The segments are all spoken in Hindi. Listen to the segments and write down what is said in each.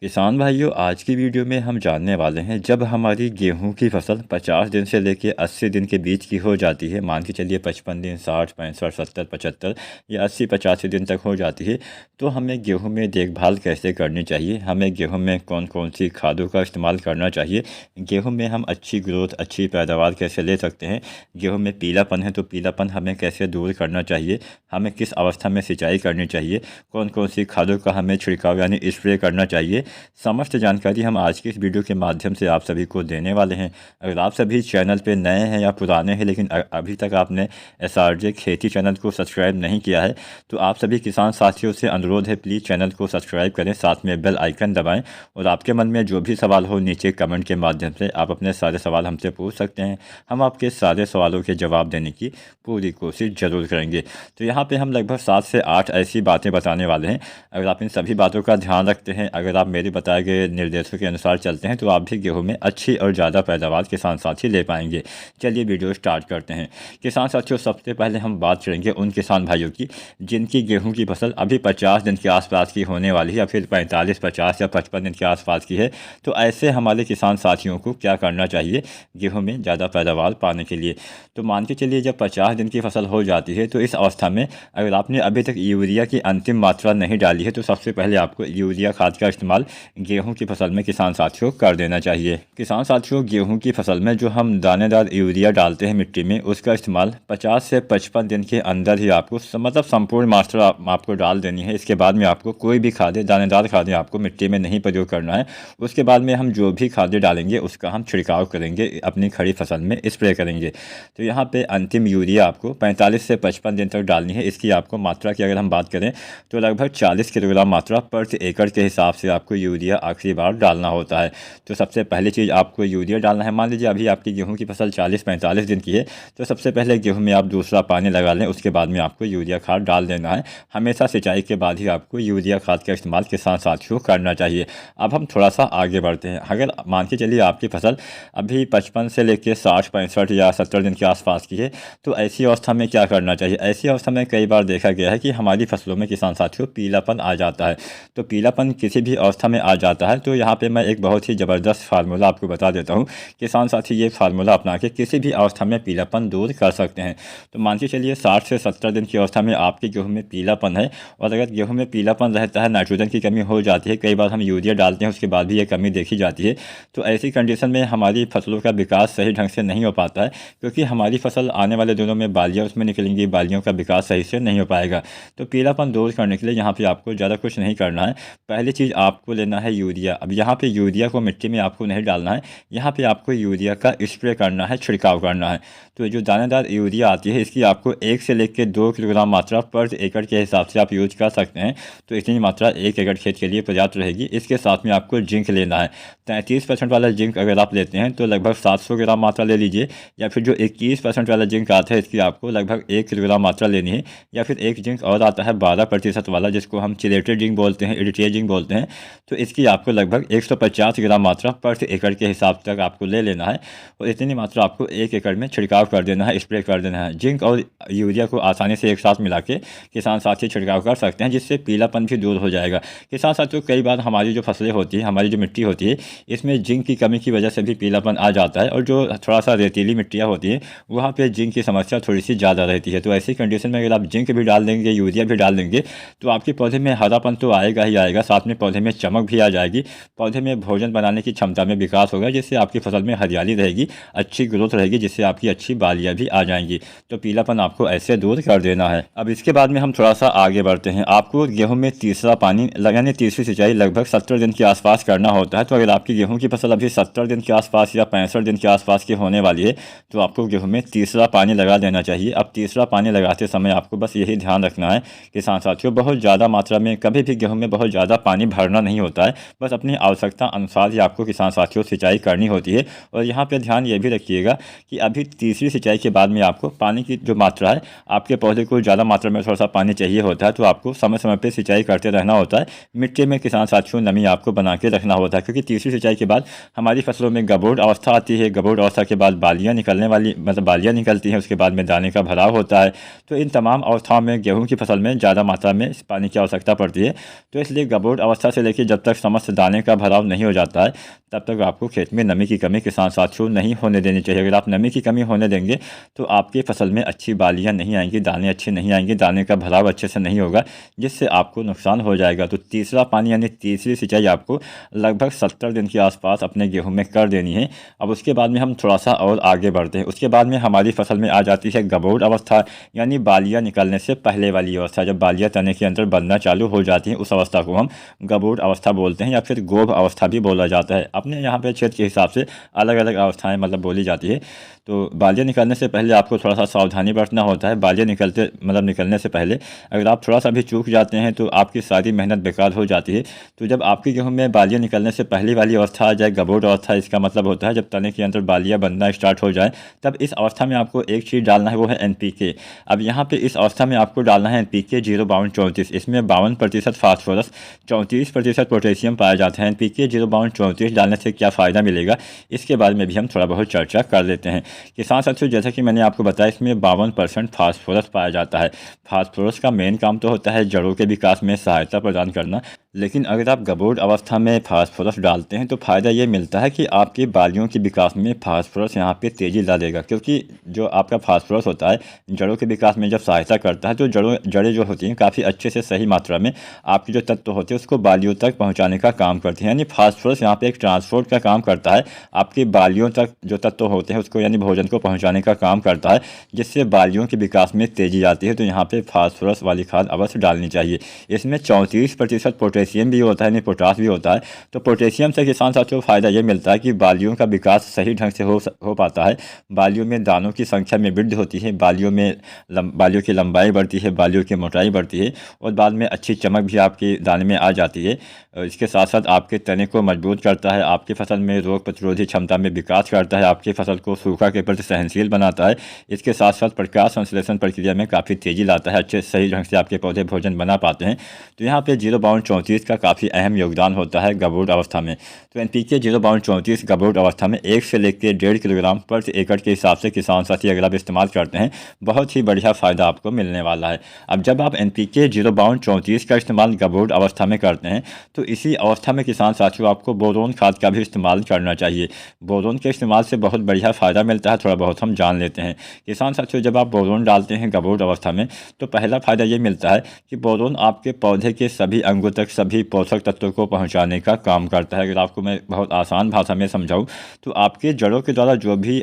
किसान भाइयों, आज की वीडियो में हम जानने वाले हैं जब हमारी गेहूं की फसल 50 दिन से लेकर 80 दिन के बीच की हो जाती है। मान के चलिए 55 दिन, 60, 65, 70, 75 या 80, 85 दिन तक हो जाती है, तो हमें गेहूं में देखभाल कैसे करनी चाहिए, हमें गेहूं में कौन कौन सी खादों का इस्तेमाल करना चाहिए, गेहूँ में हम अच्छी ग्रोथ, अच्छी पैदावार कैसे ले सकते हैं, गेहूँ में पीलापन है तो पीलापन हमें कैसे दूर करना चाहिए, हमें किस अवस्था में सिंचाई करनी चाहिए, कौन कौन सी खादों का हमें छिड़काव यानी स्प्रे करना चाहिए, समस्त जानकारी हम आज की इस वीडियो के माध्यम से आप सभी को देने वाले हैं। अगर आप सभी चैनल पे नए हैं या पुराने हैं लेकिन अभी तक आपने SRJ खेती चैनल को सब्सक्राइब नहीं किया है, तो आप सभी किसान साथियों से अनुरोध है, प्लीज़ चैनल को सब्सक्राइब करें, साथ में बेल आइकन दबाएं और आपके मन में जो भी सवाल हो नीचे कमेंट के माध्यम से आप अपने सारे सवाल हमसे पूछ सकते हैं। हम आपके सारे सवालों के जवाब देने की पूरी कोशिश ज़रूर करेंगे। तो यहाँ पर हम लगभग 7 से 8 ऐसी बातें बताने वाले हैं। अगर आप इन सभी बातों का ध्यान रखते हैं, अगर आप मेरे बताए गए निर्देशों के अनुसार चलते हैं, तो आप भी गेहूं में अच्छी और ज़्यादा पैदावार किसान साथी ले पाएंगे। चलिए वीडियो स्टार्ट करते हैं। किसान साथियों, सबसे पहले हम बात करेंगे उन किसान भाइयों की जिनकी गेहूं की फसल अभी 50 दिन के आसपास की होने वाली है या फिर 45, 50 या 55 दिन के आसपास की है। तो ऐसे हमारे किसान साथियों को क्या करना चाहिए गेहूँ में ज़्यादा पैदावार पाने के लिए। तो मान के चलिए जब 50 दिन की फसल हो जाती है, तो इस अवस्था में अगर आपने अभी तक यूरिया की अंतिम मात्रा नहीं डाली है, तो सबसे पहले आपको यूरिया खाद का इस्तेमाल गेहूं की फसल में किसान साथियों कर देना चाहिए। किसान साथियों, गेहूं की फसल में जो हम दानेदार यूरिया डालते हैं मिट्टी में, उसका इस्तेमाल 50 से 55 दिन के अंदर ही आपको मतलब संपूर्ण मात्रा आपको डाल देनी है। इसके बाद में आपको कोई भी खादें, दानेदार खादें आपको मिट्टी में नहीं प्रयोग करना है। उसके बाद में हम जो भी खादें डालेंगे उसका हम छिड़काव करेंगे, अपनी खड़ी फसल में स्प्रे करेंगे। तो यहाँ पे अंतिम यूरिया आपको 45 से 55 दिन तक डालनी है। इसकी आपको मात्रा की अगर हम बात करें तो लगभग 40 किलोग्राम मात्रा प्रति एकड़ के हिसाब से आपको यूरिया आखिरी बार डालना होता है। तो सबसे पहली चीज़ आपको यूरिया डालना है। मान लीजिए अभी आपकी गेहूं की फसल 40-45 दिन की है, तो सबसे पहले गेहूं में आप दूसरा पानी लगा लें, उसके बाद में आपको यूरिया खाद डाल देना है। हमेशा सिंचाई के बाद ही आपको यूरिया खाद का इस्तेमाल किसान साथियों करना चाहिए। अब हम थोड़ा सा आगे बढ़ते हैं। अगर मान के चलिए आपकी फसल अभी 55 से लेकर 60, 65 या 70 दिन के आसपास की है, तो ऐसी अवस्था में क्या करना चाहिए। ऐसी अवस्था में कई बार देखा गया है कि हमारी फसलों में किसान साथियों पीलापन आ जाता है। तो पीलापन किसी भी अवस्था में आ जाता है, तो यहाँ पे मैं एक बहुत ही ज़बरदस्त फार्मूला आपको बता देता हूँ। किसान साथी ये फार्मूला अपना के किसी भी अवस्था में पीलापन दूर कर सकते हैं। तो मान के चलिए 60 से 70 दिन की अवस्था में आपके गेहूँ में पीलापन है, और अगर गेहूँ में पीलापन रहता है, नाइट्रोजन की कमी हो जाती है, कई बार हम यूरिया डालते हैं उसके बाद भी ये कमी देखी जाती है, तो ऐसी कंडीशन में हमारी फसलों का विकास सही ढंग से नहीं हो पाता है, क्योंकि हमारी फसल आने वाले दिनों में बालियाँ उसमें निकलेंगी, बालियों का विकास सही से नहीं हो पाएगा। तो पीलापन दूर करने के लिए यहाँ पे आपको ज़्यादा कुछ नहीं करना है। पहली चीज़ आपको लेना है यूरिया। अब यहाँ पे यूरिया को मिट्टी में आपको नहीं डालना है, यहाँ पे आपको यूरिया का स्प्रे करना है, छिड़काव करना है। तो जो दानेदार यूरिया आती है, इसकी आपको 1 से लेकर 2 किलोग्राम मात्रा पर एकड़ के हिसाब से आप यूज कर सकते हैं। तो इतनी मात्रा 1 एकड़ खेत के लिए पर्याप्त रहेगी। इसके साथ में आपको जिंक लेना है। 33% वाला जिंक अगर आप लेते हैं तो लगभग 700 ग्राम मात्रा ले लीजिए, या फिर जो 21% वाला जिंक आता है इसकी आपको लगभग 1 किलोग्राम मात्रा लेनी है। या फिर एक जिंक और आता है 12% वाला, जिसको हम चिलेटेड जिंक बोलते हैं, इरिटेट जिंक बोलते हैं। तो इसकी आपको लगभग 150 ग्राम मात्रा प्रति एकड़ के हिसाब तक आपको ले लेना है, और इतनी मात्रा आपको 1 एकड़ में छिड़काव कर देना है, स्प्रे कर देना है। जिंक और यूरिया को आसानी से एक साथ मिला के किसान साथी छिड़काव कर सकते हैं, जिससे पीलापन भी दूर हो जाएगा। किसान साथियों, कई बार हमारी जो फसलें होती हैं, हमारी जो मिट्टी होती है, इसमें जिंक की कमी की वजह से भी पीलापन आ जाता है, और जो थोड़ा सा रेतीली मिट्टियाँ होती हैं वहाँ पर जिंक की समस्या थोड़ी सी ज़्यादा रहती है। तो ऐसी कंडीशन में अगर आप जिंक भी डाल देंगे, यूरिया भी डाल देंगे, तो आपके पौधे में हरापन तो आएगा ही आएगा, साथ में पौधे में चमक भी आ जाएगी, पौधे में भोजन बनाने की क्षमता में विकास होगा, जिससे आपकी फसल में हरियाली रहेगी, अच्छी ग्रोथ रहेगी, जिससे आपकी अच्छी बालियाँ भी आ जाएंगी। तो पीलापन आपको ऐसे दूर कर देना है। अब इसके बाद में हम थोड़ा सा आगे बढ़ते हैं। आपको गेहूं में तीसरा पानी यानी तीसरी सिंचाई लगभग 70 दिन के आसपास करना होता है। तो अगर आपकी गेहूं की फसल अभी 70 दिन के आसपास या 65 दिन के आसपास की होने वाली है, तो आपको गेहूं में तीसरा पानी लगा देना चाहिए। अब तीसरा पानी लगाते समय आपको बस यही ध्यान रखना है किसान साथियों, बहुत ज़्यादा मात्रा में कभी भी गेहूं में बहुत ज़्यादा पानी भरना नहीं होता है, बस अपनी आवश्यकता अनुसार ही आपको किसान साथियों सिंचाई करनी होती है। और यहाँ पे ध्यान ये भी रखिएगा कि अभी तीसरी सिंचाई के बाद में आपको पानी की जो मात्रा है, आपके पौधे को ज़्यादा मात्रा में थोड़ा सा पानी चाहिए होता है, तो आपको समय समय पर सिंचाई करते रहना होता है। मिट्टी में किसान साथियों नमी आपको बना के रखना होता है, क्योंकि तीसरी सिंचाई के बाद हमारी फसलों में गबोड़ अवस्था आती है। गबोड़ अवस्था के बाद बालियाँ निकलने वाली मतलब बालियाँ निकलती हैं, उसके बाद में दाने का भराव होता है। तो इन तमाम अवस्थाओं में गेहूं की फसल में ज़्यादा मात्रा में पानी की आवश्यकता पड़ती है। तो इसलिए गबोड़ अवस्था से लेकर जब तक समस्त दाने का भराव नहीं हो जाता है तब तक आपको खेत में नमी की कमी किसान साथियों नहीं होने देनी चाहिए। अगर आप नमी की कमी होने देंगे तो आपकी फसल में अच्छी बालियाँ नहीं आएंगी, दाने अच्छे नहीं आएंगे, दाने का भराव अच्छे से नहीं होगा, जिससे आपको नुकसान हो जाएगा। तो तीसरा पानी यानी तीसरी सिंचाई आपको लगभग 70 दिन के आसपास अपने गेहूँ में कर देनी है। अब उसके बाद में हम थोड़ा सा और आगे बढ़ते हैं। उसके बाद में हमारी फसल में आ जाती है गबोड़ अवस्था, यानी बालियाँ निकलने से पहले वाली अवस्था। जब बालियाँ तने के अंदर बनना चालू हो जाती हैं उस अवस्था को हम गबोड़ अवस्था बोलते हैं, या फिर गोभ अवस्था भी बोला जाता है। अपने यहाँ पे क्षेत्र के हिसाब से अलग अलग अवस्थाएं बोली जाती है। तो बालियाँ निकलने से पहले आपको थोड़ा सा सावधानी बरतना होता है। बालियाँ निकलने से पहले अगर आप थोड़ा सा भी चूक जाते हैं तो आपकी सारी मेहनत बेकार हो जाती है। तो जब आपके गेहूँ में बालियाँ निकलने से पहली वाली अवस्था आ जाए, गबोड़ अवस्था, इसका मतलब होता है जब तने के अंदर बालियाँ बनना स्टार्ट हो जाए, तब इस अवस्था में आपको एक चीज़ डालना है, वो है NPK। अब यहाँ पे इस अवस्था में आपको डालना है NPK 05234। इसमें 52% फास्फोरस, 34% पोटेशियम पाया जाता है। NPK 05234 डालने से क्या फ़ायदा मिलेगा, इसके बारे में भी हम थोड़ा बहुत चर्चा कर लेते हैं। किसान साथियों, जैसा कि मैंने आपको बताया, इसमें 52% फास्फोरस पाया जाता है। फास्फोरस का मेन काम तो होता है जड़ों के विकास में सहायता प्रदान करना, लेकिन अगर आप गबोड़ अवस्था में फास्फोरस डालते हैं तो फ़ायदा ये मिलता है कि आपकी बालियों के विकास में फास्फोरस यहाँ पे तेज़ी ला देगा। क्योंकि जो आपका फास्फोरस होता है जड़ों के विकास में जब सहायता करता है तो जड़ें जो होती हैं काफ़ी अच्छे से सही मात्रा में आपके जो तत्व होते हैं उसको बालियों तक पहुँचाने का काम करती हैं। यानी फास्फोरस यहाँ पर एक ट्रांसपोर्ट का काम करता है, आपकी बालियों तक जो तत्व होते हैं उसको यानी भोजन को पहुँचाने का काम करता है, जिससे बालियों के विकास में तेज़ी आती है। तो यहाँ पर फास्फोरस वाली खाद अवश्य डालनी चाहिए। इसमें 34% पोटेशियम भी होता है, यानी पोटास भी होता है। तो पोटेशियम से किसान साथियों फ़ायदा ये मिलता है कि बालियों का विकास सही ढंग से हो पाता है, बालियों में दानों की संख्या में वृद्धि होती है, बालियों की लंबाई बढ़ती है, बालियों की मोटाई बढ़ती है, और बाद में अच्छी चमक भी आपके दाने में आ जाती है। इसके साथ साथ आपके तने को मजबूत करता है, आपकी फसल में रोग प्रतिरोधी क्षमता में विकास करता है, आपकी फसल को सूखा के प्रति सहनशील बनाता है। इसके साथ साथ प्रकाश संश्लेषण प्रक्रिया में काफ़ी तेज़ी लाता है, अच्छे सही ढंग से आपके पौधे भोजन बना पाते हैं। तो यहाँ पे 05234 का काफ़ी अहम योगदान होता है गबोड़ अवस्था में। तो NPK 05234 गबोड़ अवस्था में 1 से लेकर 1.5 किलोग्राम प्रति एकड़ के हिसाब से किसान साथी अगर आप इस्तेमाल करते हैं, बहुत ही बढ़िया फ़ायदा आपको मिलने वाला है। अब जब आप NPK 05234 का इस्तेमाल गबोड़ अवस्था में करते हैं तो इसी अवस्था में किसान साथियों आपको बोरोन खाद का भी इस्तेमाल करना चाहिए। बोरोन के इस्तेमाल से बहुत बढ़िया फ़ायदा मिलता है, थोड़ा बहुत हम जान लेते हैं। किसान साथियों, जब आप बोरोन डालते हैं गबोड़ अवस्था में तो पहला फ़ायदा ये मिलता है कि बोरोन आपके पौधे के सभी अंगों तक सभी पोषक तत्वों को पहुंचाने का काम करता है। अगर आपको मैं बहुत आसान भाषा में समझाऊं तो आपके जड़ों के द्वारा जो भी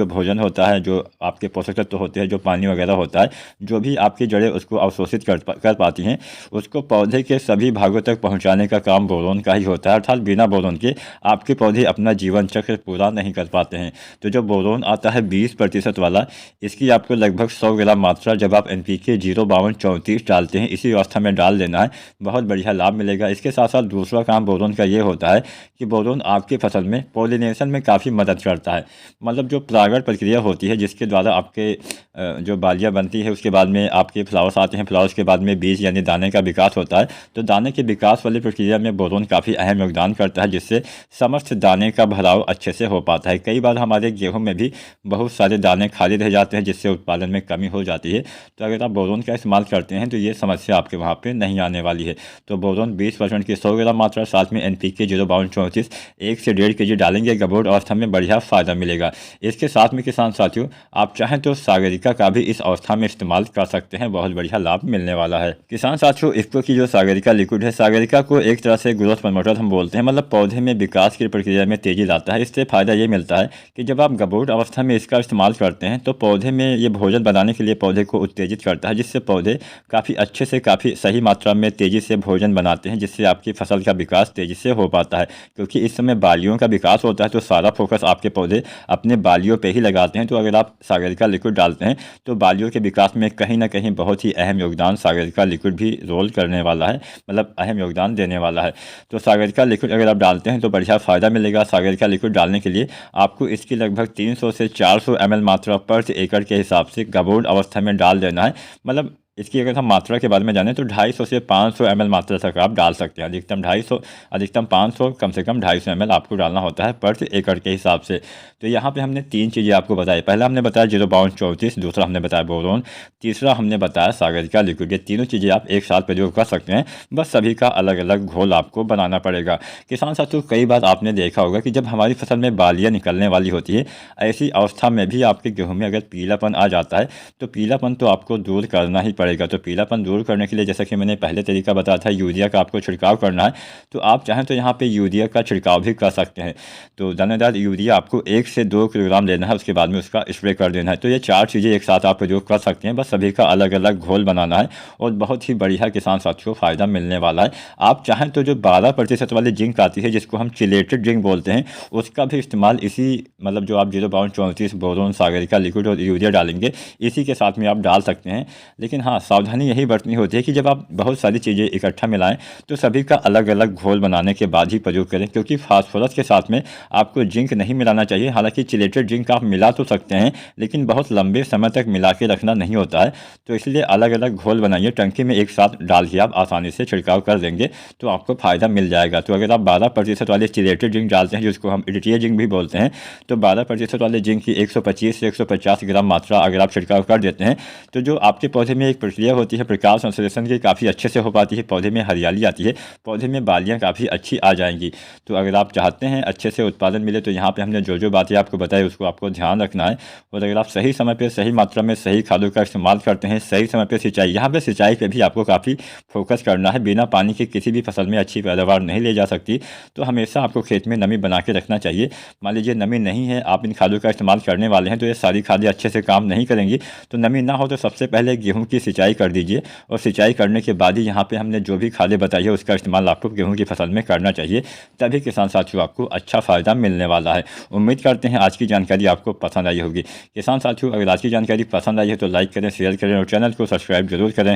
भोजन होता है, जो आपके पोषक तत्व होते हैं, जो पानी वगैरह होता है, जो भी आपकी जड़ें उसको अवशोषित कर पाती हैं, उसको पौधे के सभी भागों तक पहुँचाने का काम बोरोन का ही होता है। अर्थात बिना बोरोन के आपके पौधे अपना जीवन चक्र पूरा नहीं कर पाते हैं। तो जो बोरोन आता है 20% वाला, इसकी आपको लगभग 100 ग्राम मात्रा जब आप NPK 05234 डालते हैं इसी अवस्था में डाल देना है, बहुत बढ़िया लाभ मिलेगा। इसके साथ साथ दूसरा काम बोरोन का ये होता है कि बोरोन आपकी फसल में पॉलिनेशन में काफ़ी मदद करता है। मतलब जो परागण प्रक्रिया होती है जिसके द्वारा आपके जो बालियाँ बनती है, उसके बाद में आपके फ्लावर्स आते हैं, फ्लावर्स के बाद में बीज यानी दाने का विकास होता है। तो दाने के विकास वाली प्रक्रिया में बोरोन काफ़ी अहम योगदान करता है, जिससे समस्त दाने का भराव अच्छे से हो पाता है। कई बार हमारे गेहूँ में भी बहुत सारे दाने खाली रह जाते हैं, जिससे उत्पादन में कमी हो जाती है। तो अगर आप बोरोन का इस्तेमाल करते हैं तो ये समस्या आपके वहाँ पे नहीं आने वाली है। तो बोरोन 20% की 100 ग्राम मात्रा, साथ में NPK 05234 1 से 1.5 kg डालेंगे, गबोड़ अवस्था में बढ़िया फ़ायदा मिलेगा। इसके साथ में किसान साथियों आप चाहें तो सागरिका का भी इस अवस्था में इस्तेमाल कर सकते हैं, बहुत बढ़िया लाभ मिलने वाला है। किसान साथियों, इफ्को की जो सागरिका लिक्विड है, सागरिका को एक तरह से ग्रोथ प्रमोटर हम बोलते हैं, मतलब पौधे में विकास की प्रक्रिया में तेजी लाता है। इससे फ़ायदा ये मिलता है कि जब आप गबोड़ अवस्था में इसका इस्तेमाल करते हैं तो पौधे में ये भोजन बनाने के लिए पौधे को उत्तेजित करता है, जिससे पौधे काफ़ी अच्छे से काफ़ी सही मात्रा में तेज़ी से भोजन बनाते हैं, जिससे आपकी फसल का विकास तेज़ी से हो पाता है। क्योंकि इस समय बालियों का विकास होता है तो सारा फोकस आपके पौधे अपने बालियों पे ही लगाते हैं। तो अगर आप सागरिका लिक्विड डालते हैं तो बालियों के विकास में कहीं ना कहीं बहुत ही अहम योगदान सागरिका लिक्विड भी रोल करने वाला है, मतलब अहम योगदान देने वाला है। तो सागरिका लिक्विड अगर आप डालते हैं तो बढ़िया फ़ायदा मिलेगा। सागरिका लिक्विड डालने के लिए आपको इसकी लगभग 300 से 400 ml मात्रा प्रति एकड़ के हिसाब से गबोड़ अवस्था में डाल देना है। मतलब इसकी अगर हम मात्रा के बारे में जानें तो 250 से 500 ml मात्रा तक आप डाल सकते हैं। अधिकतम 250, अधिकतम 500, कम से कम 250 ml आपको डालना होता है प्रति एकड़ के हिसाब से। तो यहाँ पे हमने 3 चीज़ें आपको बताई। पहला हमने बताया 0.34, दूसरा हमने बताया बोरोन, तीसरा हमने बताया सागरिका लिक्विड। ये तीनों चीज़ें आप एक साथ प्रयोग कर सकते हैं, बस सभी का अलग अलग घोल आपको बनाना पड़ेगा। किसान साथियों, कई बार आपने देखा होगा कि जब हमारी फसल में बालियाँ निकलने वाली होती है, ऐसी अवस्था में भी आपके गेहूँ में अगर पीलापन आ जाता है तो पीलापन तो आपको दूर करना ही पड़ेगा। तो पीलापन दूर करने के लिए, जैसा कि मैंने पहले तरीका बताया था, यूरिया का आपको छिड़काव करना है, तो आप चाहें तो यहाँ पे यूरिया का छिड़काव भी कर सकते हैं। तो दानेदार यूरिया आपको 1 से 2 किलोग्राम लेना है, उसके बाद में उसका स्प्रे कर देना है। तो ये 4 चीज़ें एक साथ आप प्रयोग कर सकते हैं, बस सभी का अलग अलग घोल बनाना है और बहुत ही बढ़िया किसान साथियों फ़ायदा मिलने वाला है। आप चाहें तो जो 12% वाली जिंक आती है, जिसको हम चिलेटेड जिंक बोलते हैं, उसका भी इस्तेमाल इसी, मतलब जो आप 0.34 बोरोन, सागरिका लिक्विड और यूरिया डालेंगे, इसी के साथ में आप डाल सकते हैं। लेकिन हाँ, सावधानी यही बरतनी होती है कि जब आप बहुत सारी चीज़ें इकट्ठा मिलाएं तो सभी का अलग अलग घोल बनाने के बाद ही प्रयोग करें, क्योंकि फास्फोरस के साथ में आपको जिंक नहीं मिलाना चाहिए। हालांकि चिलेटेड जिंक आप मिला तो सकते हैं, लेकिन बहुत लंबे समय तक मिला के रखना नहीं होता है। तो इसलिए अलग अलग घोल बनाइए, टंकी में एक साथ डाल के आप आसानी से छिड़काव कर देंगे तो आपको फ़ायदा मिल जाएगा। तो अगर आप 12% वाले चिलेटेड जिंक डालते हैं, जिसको हम इरिटिया जिंक भी बोलते हैं, तो 12% वाले जिंक की 125 से 150 ग्राम मात्रा अगर आप छिड़काव कर देते हैं तो जो आपके पौधे में एक प्रक्रिया होती है प्रकाश संश्लेषण की, काफ़ी अच्छे से हो पाती है, पौधे में हरियाली आती है, पौधे में बालियाँ काफ़ी अच्छी आ जाएंगी। तो अगर आप चाहते हैं अच्छे से उत्पादन मिले तो यहाँ पे हमने जो जो बातें आपको बताई उसको आपको ध्यान रखना है। और अगर आप सही समय पे, सही मात्रा में, सही खादों का इस्तेमाल करते हैं, सही समय पे सिंचाई, यहाँ पे सिंचाई पे भी आपको काफ़ी फोकस करना है। बिना पानी के किसी भी फसल में अच्छी पैदावार नहीं ले जा सकती, तो हमेशा आपको खेत में नमी बना के रखना चाहिए। मान लीजिए नमी नहीं है, आप इन खादों का इस्तेमाल करने वाले हैं, तो ये सारी खादें अच्छे से काम नहीं करेंगी। तो नमी ना हो तो सबसे पहले गेहूँ की सिंचाई कर दीजिए, और सिंचाई करने के बाद ही यहाँ पे हमने जो भी खादें बताई है उसका इस्तेमाल आपको गेहूँ की फसल में करना चाहिए, तभी किसान साथियों आपको अच्छा फ़ायदा मिलने वाला है। उम्मीद करते हैं आज की जानकारी आपको पसंद आई होगी। किसान साथियों, अगर आज की जानकारी पसंद आई है तो लाइक करें, शेयर करें और चैनल को सब्सक्राइब जरूर करें।